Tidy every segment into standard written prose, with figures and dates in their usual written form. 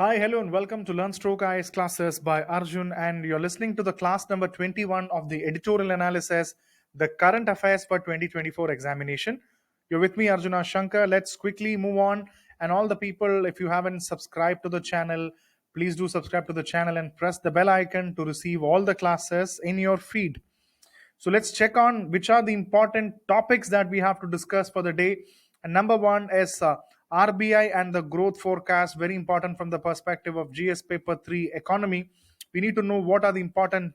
Hi, hello, and welcome to LearnStroke IAS classes by Arjun. And you're listening to the class number 21 of the editorial analysis, the current affairs for 2024 examination. You're with me, Arjuna Shankar. Let's quickly move on. And all the people, if you haven't subscribed to the channel, please do subscribe to the channel and press the bell icon to receive all the classes in your feed. So let's check on which are the important topics that we have to discuss for the day. And number one is RBI and the growth forecast, very important from the perspective of GS paper 3 economy. We need to know what are the important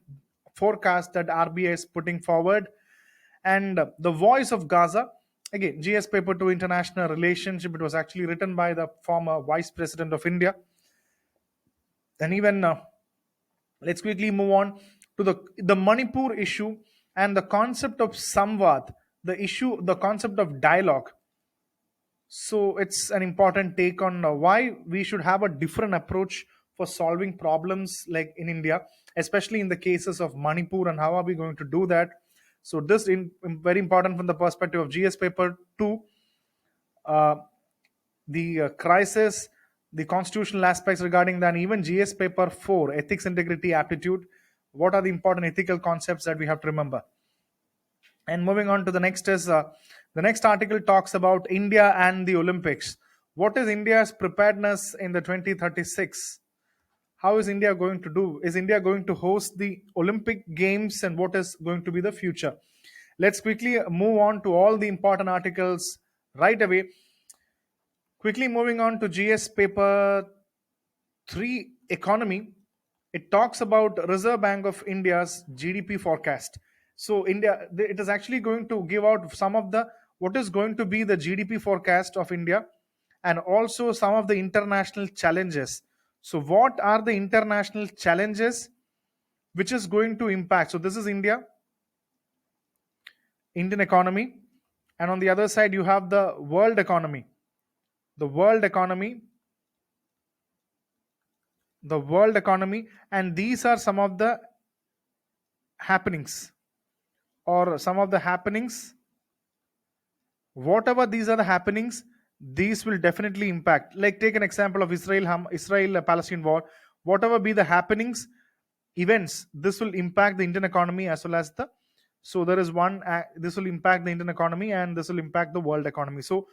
forecasts that RBI is putting forward. And the voice of Gaza, again, GS paper 2 international relationship. It was actually written by the former vice president of India. And even let's quickly move on to the Manipur issue and the concept of samvad, the concept of dialogue. So it's an important take on why we should have a different approach for solving problems like in India, especially in the cases of Manipur, and how are we going to do that. So this is very important from the perspective of GS paper 2, the crisis, the constitutional aspects regarding that, and even GS paper 4, ethics, integrity, aptitude. What are the important ethical concepts that we have to remember? And moving on to the next is the next article talks about India and the Olympics. What is India's preparedness in the 2036? How is India going to do? Is India going to host the Olympic Games, and what is going to be the future? Let's quickly move on to all the important articles right away. Quickly moving on to GS paper 3 economy, it talks about Reserve Bank of India's GDP forecast. So India, it is actually going to give out some of the what is going to be the GDP forecast of India, and also some of the international challenges. So what are the international challenges which is going to impact? So this is Indian economy, and on the other side you have the world economy. The world economy, and these are some of the happenings, whatever these are the happenings, these will definitely impact. Like take an example of Israel Palestine war. Whatever be the happenings, events, this will impact the Indian economy as well as the, so there is one this will impact the Indian economy, and this will impact the world economy. So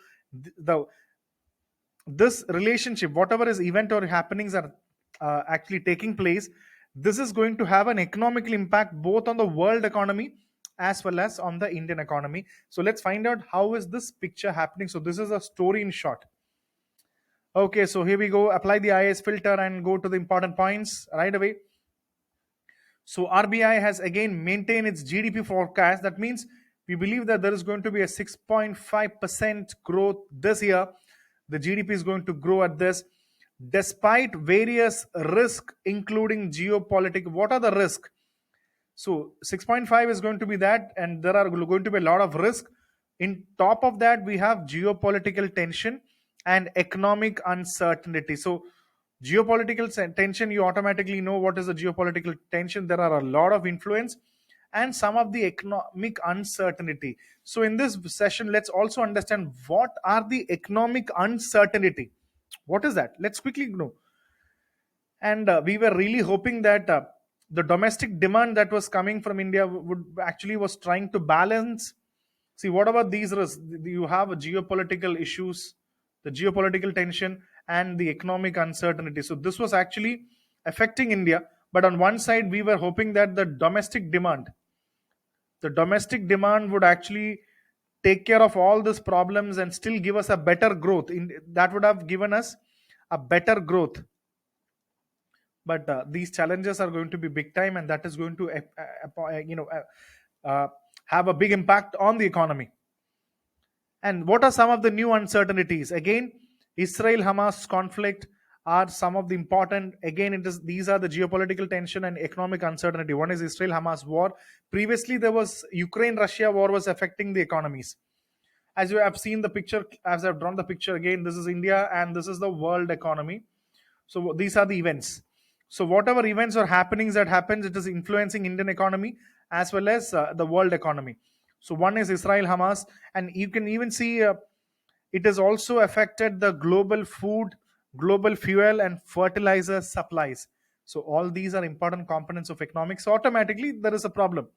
this relationship, whatever is event or happenings are actually taking place, this is going to have an economical impact both on the world economy as well as on the Indian economy. So let's find out how is this picture happening. So this is a story in short. Okay, so here we go. Apply the IAS filter and go to the important points right away. So RBI has again maintained its GDP forecast. That means we believe that there is going to be a 6.5% growth this year. The GDP is going to grow at this, despite various risks, including geopolitical. What are the risks? So 6.5 is going to be that, and there are going to be a lot of risk. In top of that, we have geopolitical tension and economic uncertainty. So geopolitical tension, you automatically know what is the geopolitical tension. There are a lot of influence and some of the economic uncertainty. So in this session, let's also understand what are the economic uncertainty. What is that? Let's quickly know. And we were really hoping that the domestic demand that was coming from India would actually was trying to balance. See, what about these risks? You have geopolitical issues, the geopolitical tension, and the economic uncertainty. So this was actually affecting India. But on one side, we were hoping that the domestic demand would actually take care of all these problems and still give us a better growth. That would have given us a better growth. But these challenges are going to be big time, and that is going to have a big impact on the economy. And what are some of the new uncertainties? Again, Israel-Hamas conflict are some of the important. Again, these are the geopolitical tension and economic uncertainty. One is Israel-Hamas war. Previously, there was Ukraine-Russia war was affecting the economies. As you have seen the picture, as I've drawn the picture again, this is India and this is the world economy. So these are the events. So whatever events or happenings that happens, it is influencing Indian economy as well as the world economy. So one is Israel-Hamas, and you can even see it has also affected the global food, global fuel and fertilizer supplies. So all these are important components of economics. So automatically there is a problem.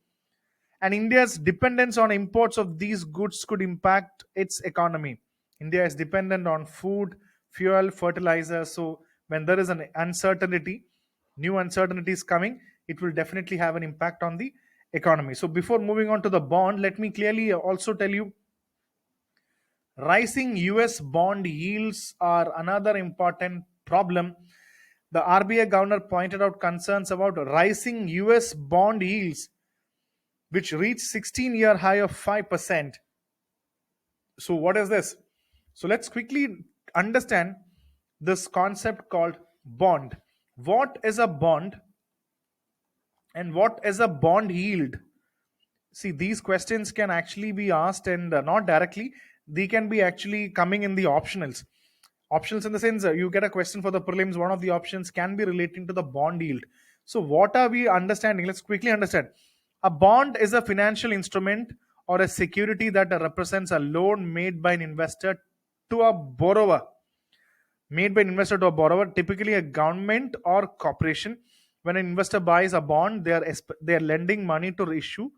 And India's dependence on imports of these goods could impact its economy. India is dependent on food, fuel, fertilizer. So when there is an uncertainty, new uncertainties coming, it will definitely have an impact on the economy. So before moving on to the bond, let me clearly also tell you, rising US bond yields are another important problem. The RBI governor pointed out concerns about rising US bond yields, which reached 16-year high of 5%. So what is this? So let's quickly understand this concept called bond. What is a bond and what is a bond yield? See, these questions can actually be asked, and not directly, they can be actually coming in the optionals. Optionals in the sense, you get a question for the prelims, one of the options can be relating to the bond yield. So what are we understanding? Let's quickly understand. A bond is a financial instrument or a security that represents a loan made by an investor to a borrower. To a borrower, typically a government or corporation. When an investor buys a bond, they are lending money to issue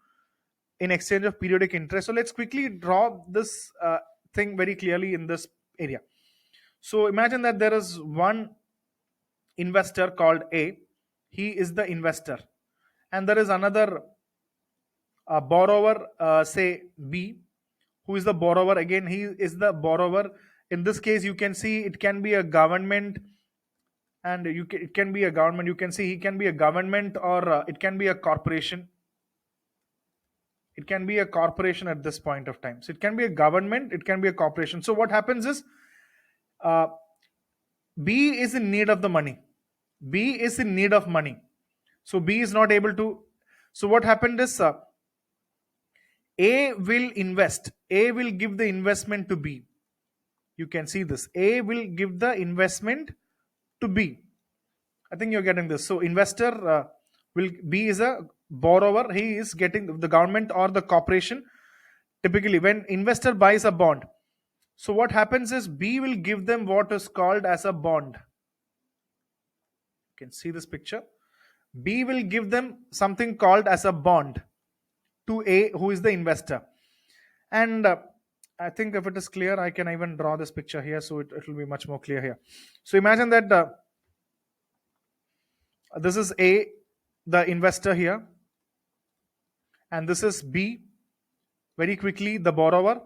in exchange of periodic interest. So let's quickly draw this thing very clearly in this area. So imagine that there is one investor called A. He is the investor, and there is another borrower, say B, who is the borrower. Again, he is the borrower. In this case, you can see it can be a government, and it can be a government. You can see he can be a government, or it can be a corporation. It can be a corporation at this point of time. So it can be a government, it can be a corporation. So what happens is, uh, B is in need of the money. B is in need of money. So B is not able to. So what happened is, A will invest. A will give the investment to B. You can see this. A will give the investment to B. I think you're getting this. So investor will B is a borrower. He is getting the government or the corporation. Typically, when investor buys a bond, so what happens is B will give them what is called as a bond. You can see this picture. B will give them something called as a bond to A, who is the investor. And I think if it is clear, I can even draw this picture here, so it will be much more clear here. So imagine that this is A, the investor here, and this is B, very quickly the borrower,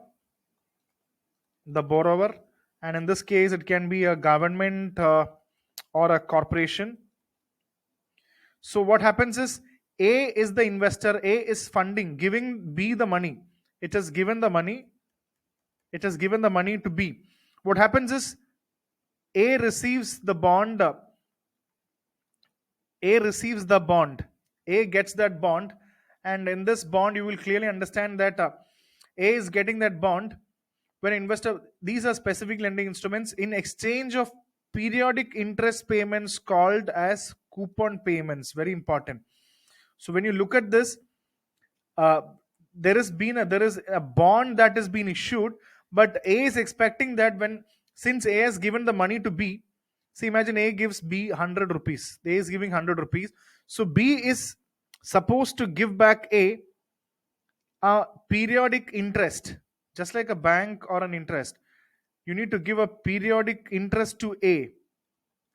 and in this case it can be a government or a corporation. So what happens is, A is the investor, A is funding, giving B the money. It has given the money to B. What happens is, A receives the bond, A gets that bond, and in this bond you will clearly understand that A is getting that bond when investor. These are specific lending instruments in exchange of periodic interest payments called as coupon payments. Very important. So when you look at this, there is a bond that has been issued, but A is expecting that since A has given the money to B. See, imagine A gives B 100 rupees. A is giving 100 rupees. So B is supposed to give back A periodic interest, just like a bank or an interest. You need to give a periodic interest to A,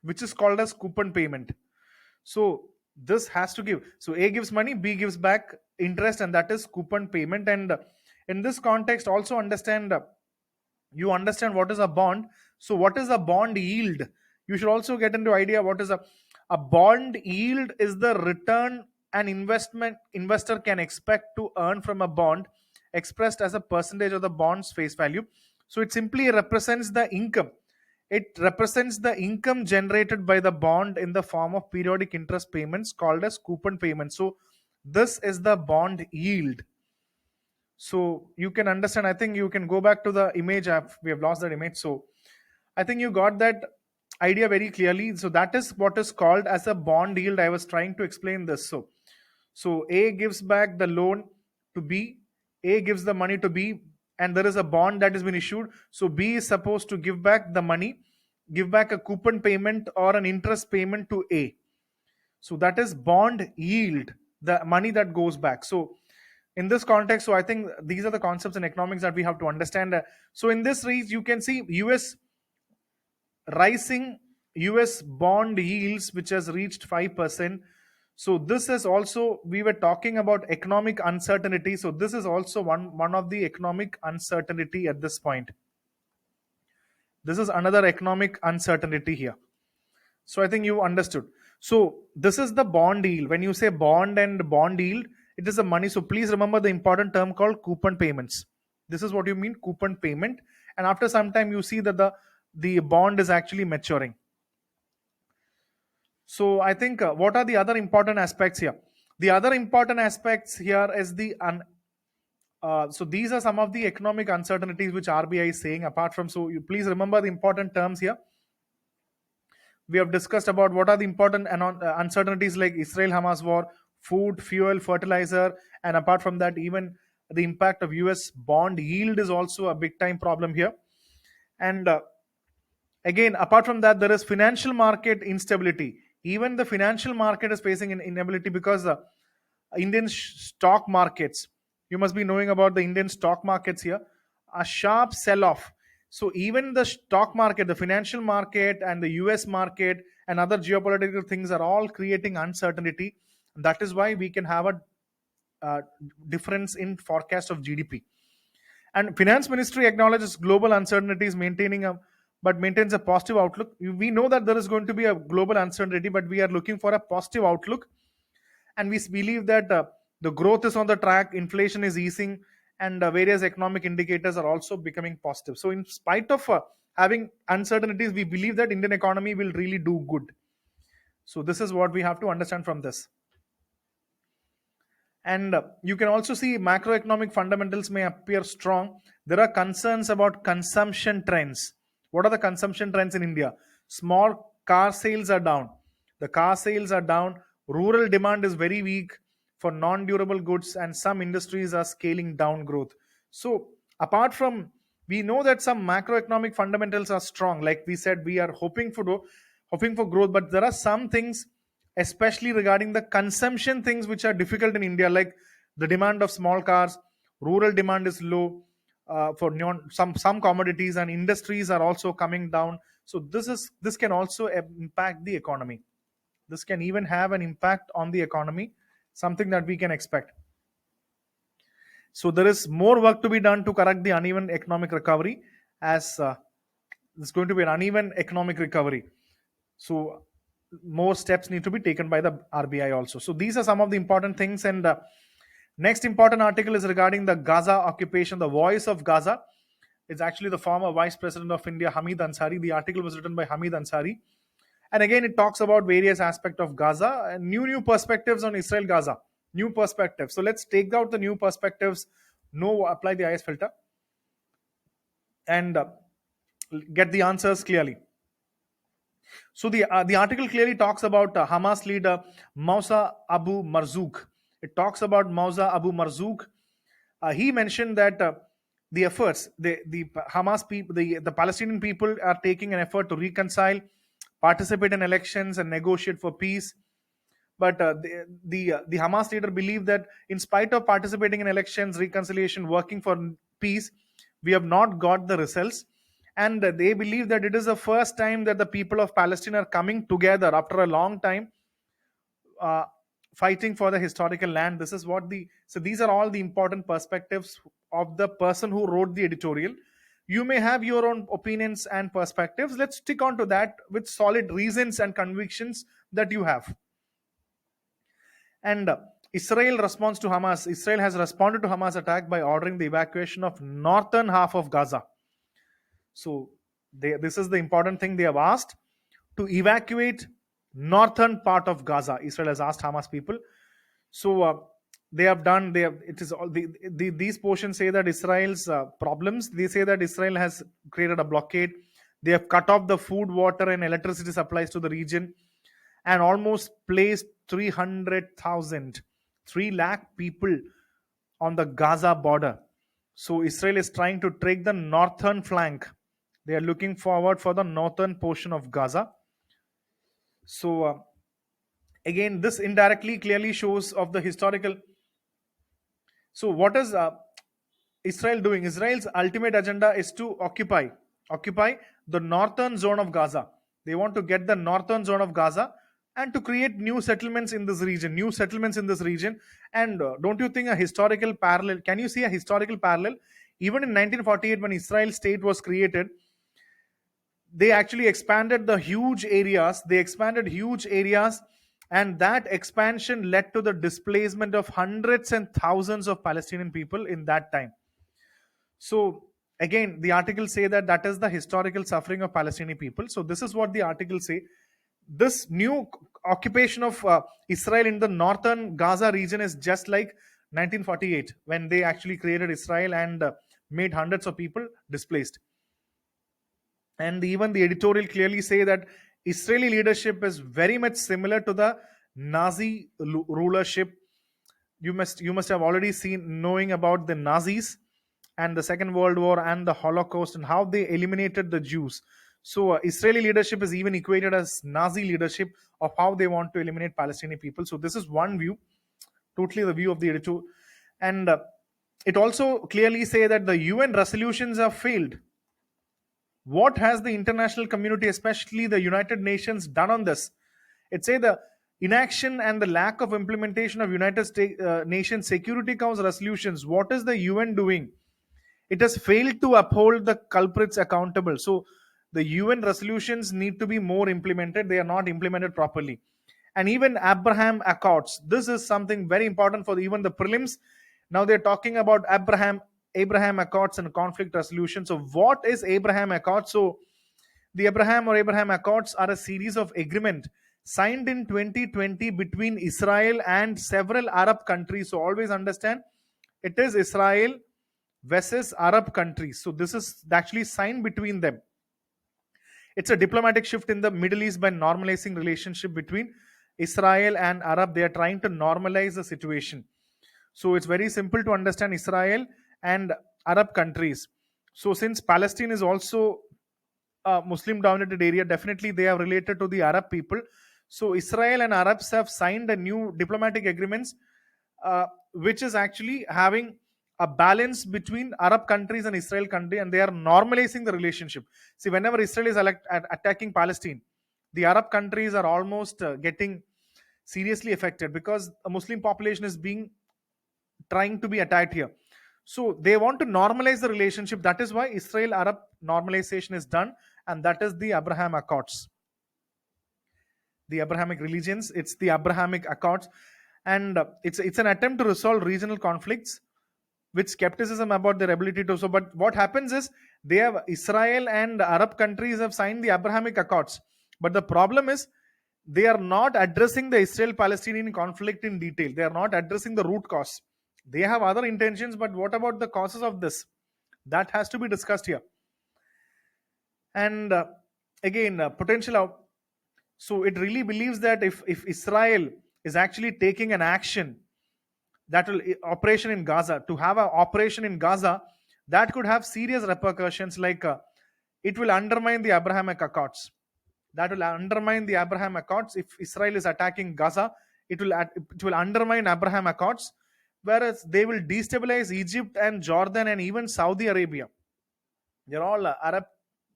which is called as coupon payment. So this has to give. So A gives money, B gives back interest, and that is coupon payment. And in this context, also understand what is a bond. So what is a bond yield? You should also get into idea what is a bond yield. Is the return an investor can expect to earn from a bond, expressed as a percentage of the bond's face value. So it simply represents the income. It represents the income generated by the bond in the form of periodic interest payments called as coupon payments. So this is the bond yield. So you can understand. I think you can go back to the image. We have lost that image. So I think you got that idea very clearly. So that is what is called as a bond yield. I was trying to explain this. So A gives back the loan to B. A gives the money to B, and there is a bond that has been issued. So B is supposed to give back the money give back a coupon payment or an interest payment to A. So that is bond yield, the money that goes back. So in this context, so I think these are the concepts in economics that we have to understand. So in this range, you can see US rising US bond yields, which has reached 5%. So this is also, we were talking about economic uncertainty. So this is also one of the economic uncertainty at this point. This is another economic uncertainty here. So I think you understood. So this is the bond yield. When you say bond and bond yield, it is the money. So please remember the important term called coupon payments. This is what you mean, coupon payment. And after some time, you see that the bond is actually maturing. So I think what are the other important aspects here? The other important aspects here is so these are some of the economic uncertainties which RBI is saying. Apart from, so you please remember the important terms here. We have discussed about what are the important uncertainties like Israel-Hamas war, food, fuel, fertilizer, and apart from that, even the impact of US bond yield is also a big time problem here. And again, apart from that, there is financial market instability. Even the financial market is facing an inability because the Indian stock markets, you must be knowing about the Indian stock markets here, a sharp sell off. So even the stock market, the financial market, and the US market and other geopolitical things are all creating uncertainty. That is why we can have a difference in forecast of GDP. And finance ministry acknowledges global uncertainties, but maintains a positive outlook. We know that there is going to be a global uncertainty, but we are looking for a positive outlook, and we believe that the growth is on the track, inflation is easing, and various economic indicators are also becoming positive. So in spite of having uncertainties, we believe that Indian economy will really do good. So this is what we have to understand from this. And you can also see macroeconomic fundamentals may appear strong. There are concerns about consumption trends. What are the consumption trends in India? Small car sales are down. The car sales are down. Rural demand is very weak for non-durable goods, and some industries are scaling down growth. So apart from, we know that some macroeconomic fundamentals are strong. Like we said, we are hoping for growth, but there are some things, especially regarding the consumption things, which are difficult in India, like the demand of small cars. Rural demand is low for some commodities, and industries are also coming down. So this can also impact the economy. This can even have an impact on the economy, something that we can expect. So there is more work to be done to correct the uneven economic recovery, as there's going to be an uneven economic recovery. So more steps need to be taken by the RBI also. So these are some of the important things. And next important article is regarding the Gaza occupation, the voice of Gaza. It's actually the former Vice President of India, Hamid Ansari. The article was written by Hamid Ansari. And again, it talks about various aspects of Gaza and new perspectives on Israel-Gaza. New perspectives. So let's take out the new perspectives. No, apply the IAS filter. And get the answers clearly. So the article clearly talks about Hamas leader Mousa Abu Marzouk. It talks about Mousa Abu Marzouk. He mentioned that the efforts, the Hamas people, the Palestinian people are taking an effort to reconcile, participate in elections, and negotiate for peace. But the Hamas leader believed that in spite of participating in elections, reconciliation, working for peace, we have not got the results. And they believe that it is the first time that the people of Palestine are coming together after a long time, fighting for the historical land. This is what so these are all the important perspectives of the person who wrote the editorial. You may have your own opinions and perspectives. Let's stick on to that with solid reasons and convictions that you have. And Israel responds to Hamas. Israel has responded to Hamas attack by ordering the evacuation of northern half of Gaza. So this is the important thing. They have asked to evacuate northern part of Gaza. Israel has asked Hamas people. So they have done. It is all these portions say that Israel's problems. They say that Israel has created a blockade. They have cut off the food, water, and electricity supplies to the region, and almost placed 300,000, 3 lakh people on the Gaza border. So Israel is trying to take the northern flank. They are looking forward for the northern portion of Gaza. So again, this indirectly clearly shows of the historical. So what is Israel doing? Israel's ultimate agenda is to occupy the northern zone of Gaza. They want to get the northern zone of Gaza and to create new settlements in this region. New settlements in this region. And don't you think a historical parallel? Can you see a historical parallel? Even in 1948, when Israel state was created, they actually expanded the huge areas. They expanded huge areas, and that expansion led to the displacement of hundreds and thousands of Palestinian people in that time. So again, the articles say that that is the historical suffering of Palestinian people. So this is what the articles say. This new occupation of Israel in the northern Gaza region is just like 1948 when they actually created Israel and made hundreds of people displaced. And even the editorial clearly say that Israeli leadership is very much similar to the Nazi rulership. You must have already seen knowing about the Nazis and the Second World War and the Holocaust and how they eliminated the Jews. So Israeli leadership is even equated as Nazi leadership of how they want to eliminate Palestinian people. So this is one view, totally the view of the editor. And it also clearly say that the UN resolutions have failed. What has the international community, especially the United Nations, done on this? It say the inaction and the lack of implementation of Nations Security Council resolutions. What is the UN doing? It has failed to uphold the culprits accountable. So the UN resolutions need to be more implemented. They are not implemented properly. And even Abraham Accords. This is something very important for even the prelims. Now they're talking about Abraham Accords and conflict resolution. So what is Abraham Accords? So the Abraham Accords are a series of agreement signed in 2020 between Israel and several Arab countries. So always understand it is Israel versus Arab countries. So this is actually signed between them. It's a diplomatic shift in the Middle East by normalizing relationship between Israel and Arab. They are trying to normalize the situation. So it's very simple to understand Israel and Arab countries. So since Palestine is also a Muslim dominated area, definitely they are related to the Arab people. So Israel and Arabs have signed a new diplomatic agreements, which is actually having a balance between Arab countries and Israel country, and they are normalizing the relationship. See, whenever Israel is attacking Palestine, the Arab countries are almost getting seriously affected because a Muslim population is being trying to be attacked here. So they want to normalize the relationship. That is why Israel Arab normalization is done, and that is the Abraham Accords. The Abrahamic religions, it's the Abrahamic Accords, and it's an attempt to resolve regional conflicts with skepticism about their ability to. So, but what happens is they have Israel and Arab countries have signed the Abrahamic Accords, but the problem is they are not addressing the Israel-Palestinian conflict in detail. They are not addressing the root cause. They have other intentions, but what about the causes of this? That has to be discussed here. And again, potential. So it really believes that if Israel is actually taking an action that will operation in Gaza, to have an operation in Gaza, that could have serious repercussions like it will undermine the Abrahamic Accords. That will undermine the Abraham Accords. If Israel is attacking Gaza, it will undermine Abraham Accords, whereas they will destabilize Egypt and Jordan and even Saudi Arabia. They're all Arab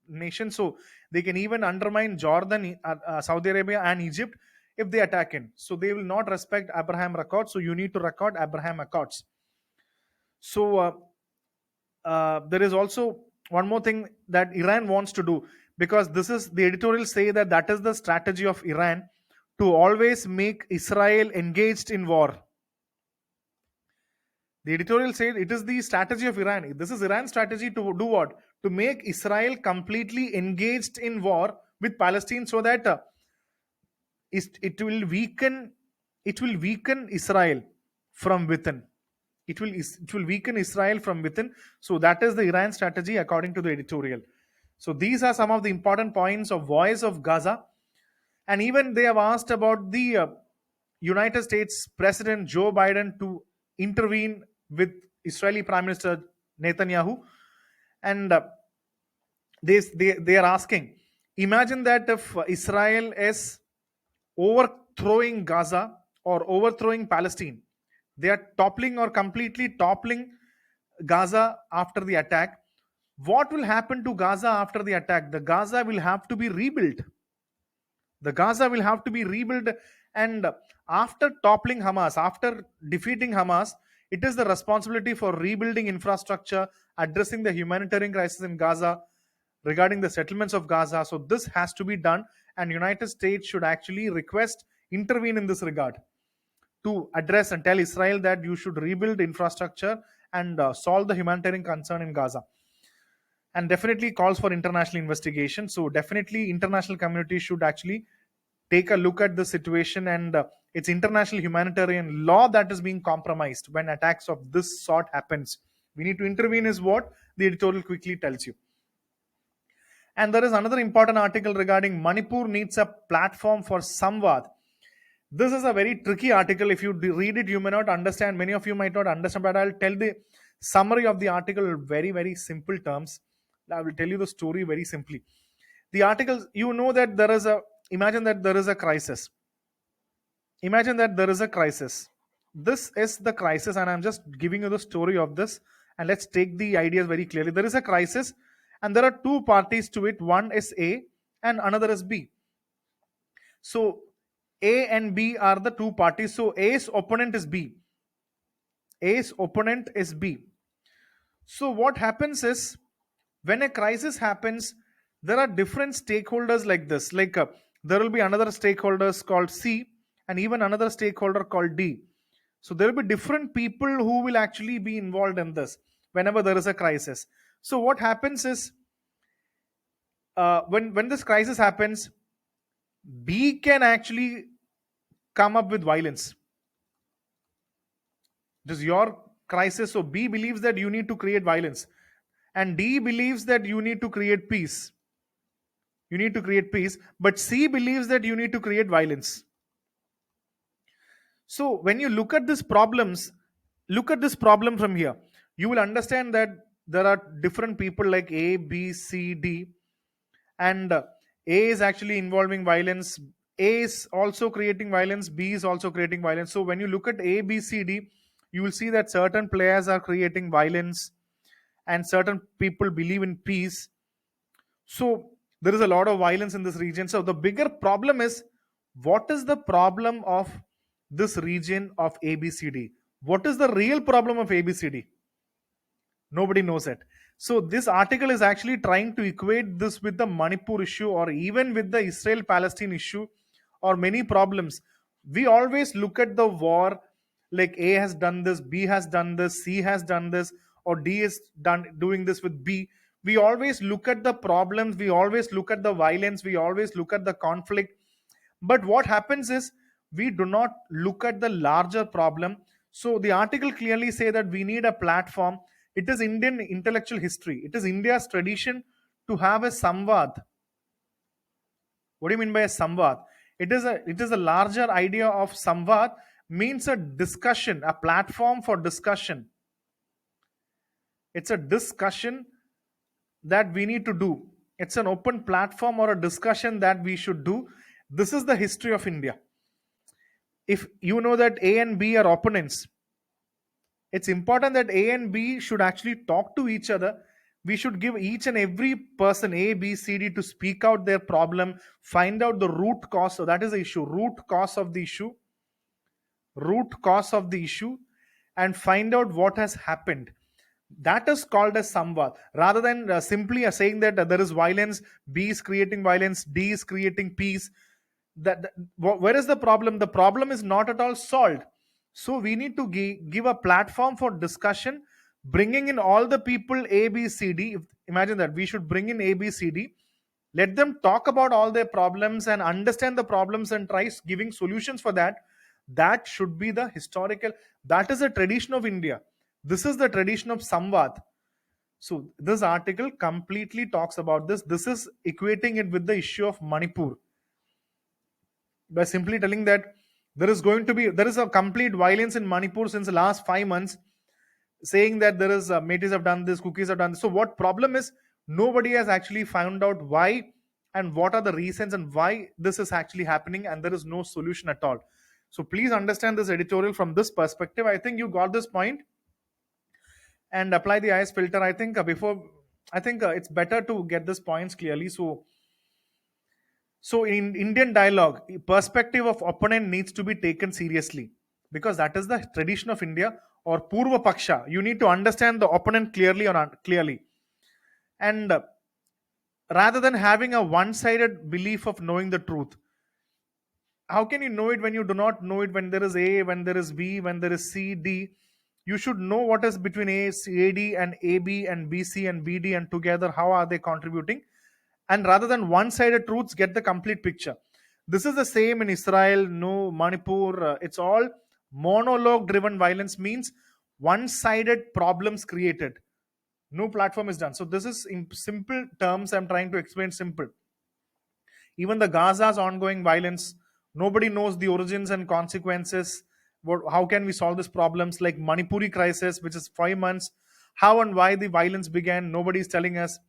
nations, so they can even undermine Jordan, Saudi Arabia and Egypt if they attack in. So they will not respect Abraham Accords. So you need to record Abraham Accords. So there is also one more thing that Iran wants to do, because this is the editorial say that that is the strategy of Iran to always make Israel engaged in war. The editorial said it is the strategy of Iran. This is Iran's strategy to do what? To make Israel completely engaged in war with Palestine, so that it will weaken Israel from within. It will weaken Israel from within. So that is the Iran strategy according to the editorial. So these are some of the important points of Voice of Gaza. And even they have asked about the United States President Joe Biden to intervene with Israeli Prime Minister Netanyahu. And They are asking, imagine that if Israel is overthrowing Gaza or overthrowing Palestine, they are toppling or completely toppling Gaza after the attack. What will happen to Gaza after the attack? The Gaza will have to be rebuilt. The Gaza will have to be rebuilt. And after toppling Hamas, after defeating Hamas, it is the responsibility for rebuilding infrastructure, addressing the humanitarian crisis in Gaza, regarding the settlements of Gaza. So this has to be done, and United States should actually request, intervene in this regard to address and tell Israel that you should rebuild infrastructure and solve the humanitarian concern in Gaza. And definitely calls for international investigation. So definitely international community should actually take a look at the situation, and it's international humanitarian law that is being compromised when attacks of this sort happens. We need to intervene is what the editorial quickly tells you. And there is another important article regarding Manipur needs a platform for Samvad. This is a very tricky article. If you read it, you may not understand. Many of you might not understand, but I'll tell the summary of the article in very, very simple terms. I will tell you the story very simply. The article, you know that there is a, imagine that there is a crisis. Imagine that there is a crisis. This is the crisis, and I'm just giving you the story of this. And let's take the ideas very clearly. There is a crisis, and there are two parties to it. One is A, and another is B. So A and B are the two parties. So A's opponent is B. A's opponent is B. So what happens is, when a crisis happens, there are different stakeholders like this. Like there will be another stakeholders called C, and even another stakeholder called D. So there will be different people who will actually be involved in this whenever there is a crisis. So what happens is, when this crisis happens, B can actually come up with violence. It is your crisis, so B believes that you need to create violence, and D believes that you need to create peace. You need to create peace, but C believes that you need to create violence. So when you look at these problems, look at this problem from here. You will understand that there are different people like A, B, C, D, and A is actually involving violence. A is also creating violence. B is also creating violence. So when you look at A, B, C, D, you will see that certain players are creating violence, and certain people believe in peace. So there is a lot of violence in this region. So the bigger problem is, what is the problem of this region of ABCD? What is the real problem of ABCD? Nobody knows it. So this article is actually trying to equate this with the Manipur issue, or even with the Israel-Palestine issue, or many problems. We always look at the war like A has done this, B has done this, C has done this, or D is doing this with B. We always look at the problems, we always look at the violence, we always look at the conflict. But what happens is, we do not look at the larger problem. So the article clearly say that we need a platform. It is Indian intellectual history. It is India's tradition to have a samvad. What do you mean by a samvad? It is a larger idea of samvad, means a discussion, a platform for discussion. It's a discussion that we need to do. It's an open platform or a discussion that we should do. This is the history of India. If you know that A and B are opponents, it's important that A and B should actually talk to each other. We should give each and every person, A, B, C, D, to speak out their problem, find out the root cause. So that is the issue, root cause of the issue, and find out what has happened. That is called as samvad. Rather than simply saying that there is violence, B is creating violence, D is creating peace. Where is the problem? The problem is not at all solved. So we need to give a platform for discussion, bringing in all the people A, B, C, D. Imagine that we should bring in A, B, C, D. Let them talk about all their problems and understand the problems and try giving solutions for that. That should be the historical. That is the tradition of India. This is the tradition of samvad. So this article completely talks about this. This is equating it with the issue of Manipur, by simply telling that there is a complete violence in Manipur since the last 5 months, saying that there is metis have done this, cookies have done this. So what problem is, Nobody has actually found out why and what are the reasons and why this is actually happening, and there is no solution at all. So please understand this editorial from this perspective. I think you got this point, and apply the IS filter. I think it's better to get this points clearly. So in Indian dialogue, perspective of opponent needs to be taken seriously, because that is the tradition of India, or Purva Paksha. You need to understand the opponent clearly clearly, and rather than having a one-sided belief of knowing the truth. How can you know it when you do not know it? When there is A, when there is B, when there is C, D, you should know what is between AD and AB and BC and BD, and together how are they contributing, and rather than one-sided truths, get the complete picture. This is the same in Israel, no, Manipur. It's all monologue driven violence, means one-sided problems created, no platform is done. So this is in simple terms, I'm trying to explain simple. Even the Gaza's ongoing violence, nobody knows the origins and consequences. How can we solve these problems? Like Manipur crisis, which is 5 months, how and why the violence began, nobody is telling us.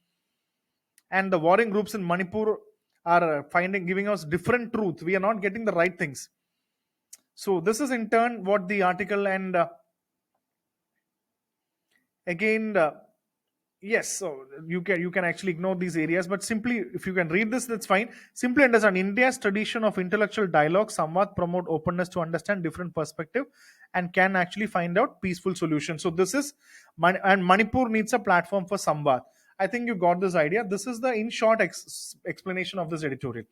And the warring groups in Manipur are giving us different truth. We are not getting the right things. So this is in turn what the article, and again, yes, so you can actually ignore these areas, but simply if you can read this, that's fine. Simply understand India's tradition of intellectual dialogue somewhat promote openness to understand different perspective and can actually find out peaceful solutions. So this is and Manipur needs a platform for samvad. I think you got this idea. This is the in short explanation of this editorial.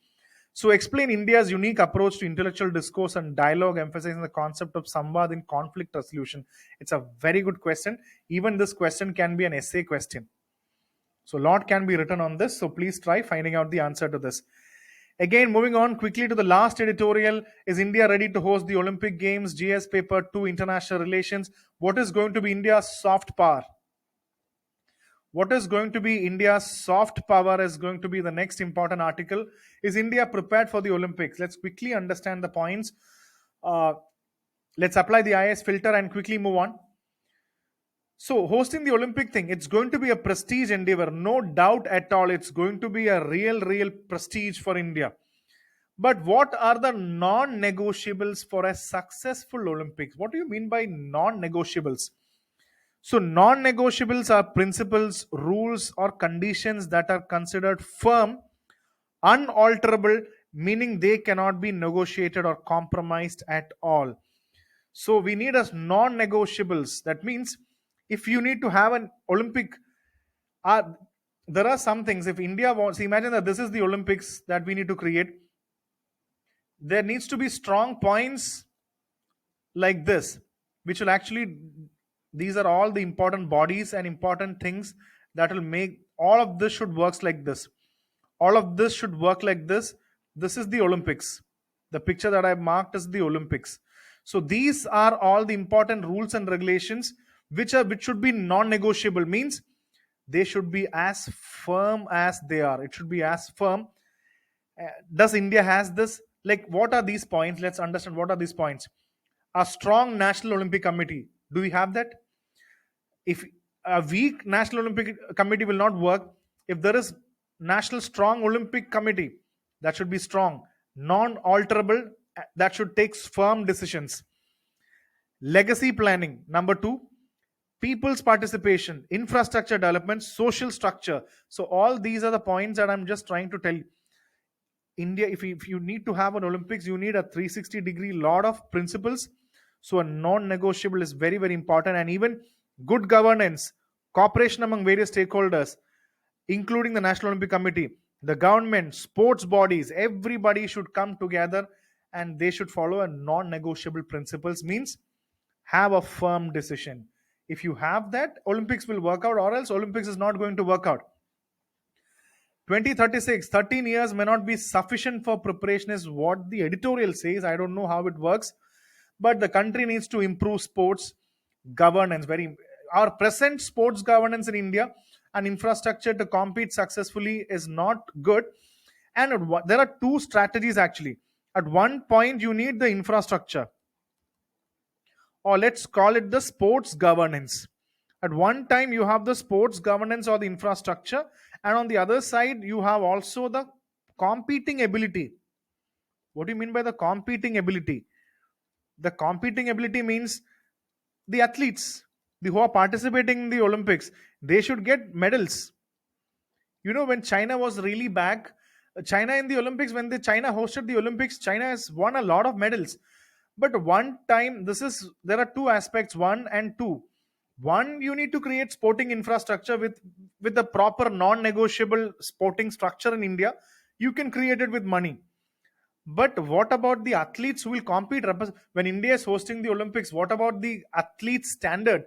So explain India's unique approach to intellectual discourse and dialogue, emphasizing the concept of samvad in conflict resolution. It's a very good question. Even this question can be an essay question. So a lot can be written on this. So please try finding out the answer to this. Again, moving on quickly to the last editorial. Is India ready to host the Olympic Games? GS paper 2, international relations. What is going to be India's soft power? What is going to be India's soft power is going to be the next important article. Is India prepared for the Olympics? Let's quickly understand the points. Let's apply the IS filter and quickly move on. So hosting the Olympic thing, it's going to be a prestige endeavor. No doubt at all. It's going to be a real prestige for India. But what are the non-negotiables for a successful Olympics? What do you mean by non-negotiables? So non-negotiables are principles, rules, or conditions that are considered firm, unalterable, meaning they cannot be negotiated or compromised at all. So we need as non-negotiables. That means if you need to have an Olympic, there are some things. If India wants, imagine that this is the Olympics that we need to create. There needs to be strong points like this, which will actually, these are all the important bodies and important things that will make all of this should works like this. All of this should work like this. This is the Olympics. The picture that I marked is the Olympics. So these are all the important rules and regulations which should be non-negotiable, means they should be as firm as they are. It should be as firm. Does India has this? Like, what are these points? Let's understand what are these points. A strong National Olympic Committee. Do we have that? If a weak National Olympic Committee will not work, if there is National Strong Olympic Committee, that should be strong. Non-alterable, that should take firm decisions. Legacy planning, number 2. People's participation, infrastructure development, social structure. So all these are the points that I'm just trying to tell you. India, if you need to have an Olympics, you need a 360-degree lot of principles. So a non-negotiable is very important, and even good governance, cooperation among various stakeholders, including the National Olympic Committee, the government, sports bodies, everybody should come together and they should follow a non-negotiable principles, means have a firm decision. If you have that, Olympics will work out, or else Olympics is not going to work out. 2036, 13 years may not be sufficient for preparation is what the editorial says. I don't know how it works, but the country needs to improve sports governance. Our present sports governance in India and infrastructure to compete successfully is not good. And there are two strategies actually. At one point, you need the infrastructure, or let's call it the sports governance. At one time you have the sports governance or the infrastructure, and on the other side you have also the competing ability. What do you mean by the competing ability? The competing ability means the athletes, who are participating in the Olympics, they should get medals. When China was really back, China in the Olympics, when the China hosted the Olympics, China has won a lot of medals. But one time, there are two aspects, one and two. One, you need to create sporting infrastructure with the proper non-negotiable sporting structure in India. You can create it with money. But what about the athletes who will compete? When India is hosting the Olympics, what about the athlete standard?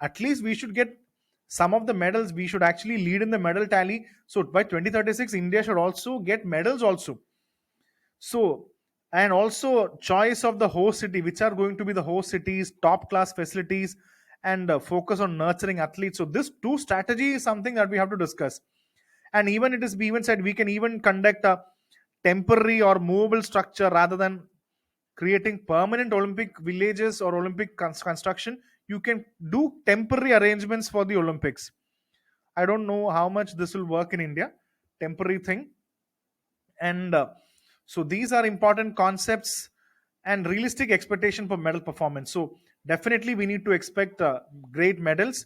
At least we should get some of the medals. We should actually lead in the medal tally. So by 2036, India should also get medals also. So, and also choice of the host city, which are going to be the host cities, top class facilities, and focus on nurturing athletes. So this two strategy is something that we have to discuss. And even it is even said we can even conduct a temporary or movable structure rather than creating permanent Olympic villages or Olympic construction. You can do temporary arrangements for the Olympics. I don't know how much this will work in India, temporary thing. And so these are important concepts and realistic expectation for medal performance. So definitely we need to expect great medals.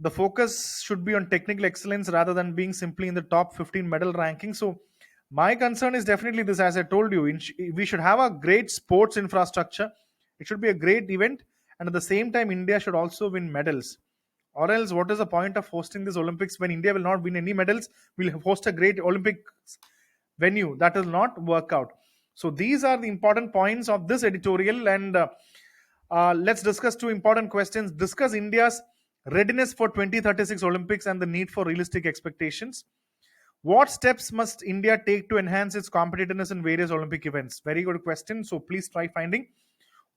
The focus should be on technical excellence rather than being simply in the top 15 medal ranking. So my concern is definitely this, as I told you, we should have a great sports infrastructure. It should be a great event, and at the same time India should also win medals. Or else what is the point of hosting this Olympics when India will not win any medals? We'll host a great Olympic venue. That will not work out. So these are the important points of this editorial, and let's discuss two important questions. Discuss India's readiness for 2036 Olympics and the need for realistic expectations. What steps must India take to enhance its competitiveness in various Olympic events? Very good question. So please try finding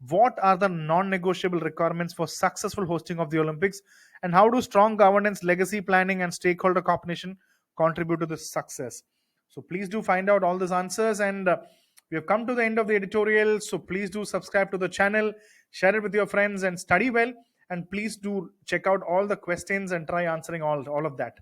what are the non-negotiable requirements for successful hosting of the Olympics, and how do strong governance, legacy planning, and stakeholder coordination contribute to this success? So please do find out all these answers, and we have come to the end of the editorial. So please do subscribe to the channel, share it with your friends, and study well. And please do check out all the questions and try answering all of that.